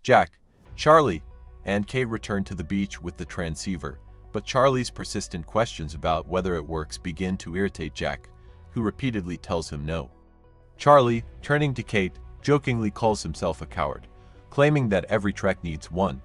Jack, Charlie, and Kate return to the beach with the transceiver, but Charlie's persistent questions about whether it works begin to irritate Jack, who repeatedly tells him no. Charlie, turning to Kate, jokingly calls himself a coward, claiming that every trek needs one.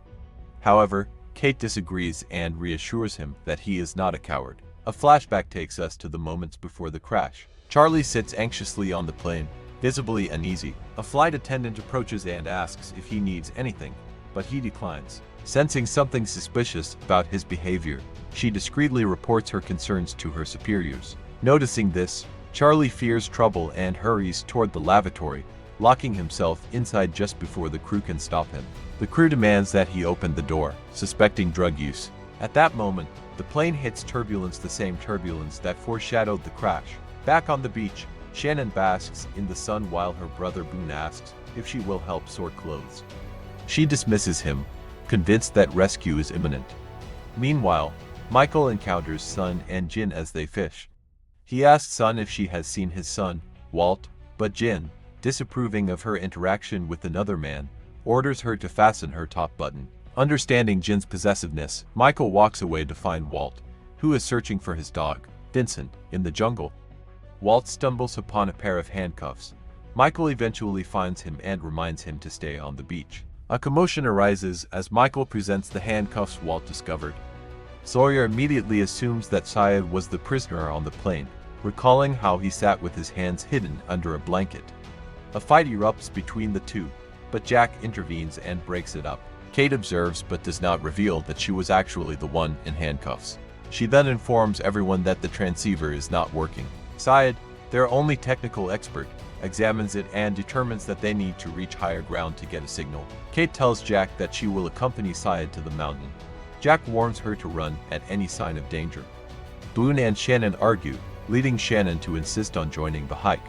However, Kate disagrees and reassures him that he is not a coward. A flashback takes us to the moments before the crash. Charlie sits anxiously on the plane, visibly uneasy. A flight attendant approaches and asks if he needs anything, but he declines. Sensing something suspicious about his behavior, she discreetly reports her concerns to her superiors. Noticing this, Charlie fears trouble and hurries toward the lavatory, locking himself inside just before the crew can stop him. The crew demands that he open the door, suspecting drug use. At that moment, the plane hits turbulence, the same turbulence that foreshadowed the crash. Back on the beach, Shannon basks in the sun while her brother Boone asks if she will help sort clothes. She dismisses him, convinced that rescue is imminent. Meanwhile, Michael encounters Sun and Jin as they fish. He asks Sun if she has seen his son, Walt, but Jin, disapproving of her interaction with another man, orders her to fasten her top button. Understanding Jin's possessiveness, Michael walks away to find Walt, who is searching for his dog, Vincent, in the jungle. Walt stumbles upon a pair of handcuffs. Michael eventually finds him and reminds him to stay on the beach. A commotion arises as Michael presents the handcuffs Walt discovered. Sawyer immediately assumes that Syed was the prisoner on the plane, recalling how he sat with his hands hidden under a blanket. A fight erupts between the two, but Jack intervenes and breaks it up. Kate observes but does not reveal that she was actually the one in handcuffs. She then informs everyone that the transceiver is not working. Syed, their only technical expert, examines it and determines that they need to reach higher ground to get a signal. Kate tells Jack that she will accompany Syed to the mountain. Jack warns her to run at any sign of danger. Boone and Shannon argue, leading Shannon to insist on joining the hike.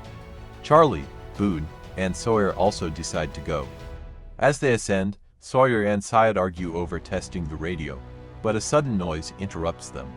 Charlie, Boone, and Sawyer also decide to go. As they ascend, Sawyer and Syed argue over testing the radio, but a sudden noise interrupts them.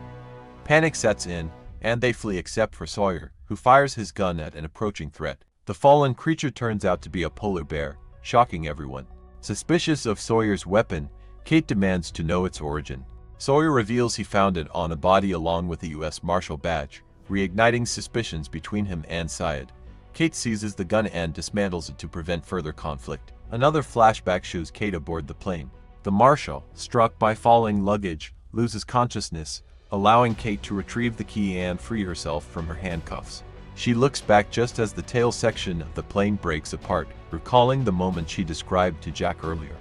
Panic sets in, and they flee except for Sawyer, who fires his gun at an approaching threat. The fallen creature turns out to be a polar bear, shocking everyone. Suspicious of Sawyer's weapon, Kate demands to know its origin. Sawyer reveals he found it on a body along with a U.S. Marshal badge, reigniting suspicions between him and Syed. Kate seizes the gun and dismantles it to prevent further conflict. Another flashback shows Kate aboard the plane. The Marshal, struck by falling luggage, loses consciousness, allowing Kate to retrieve the key and free herself from her handcuffs. She looks back just as the tail section of the plane breaks apart, recalling the moment she described to Jack earlier.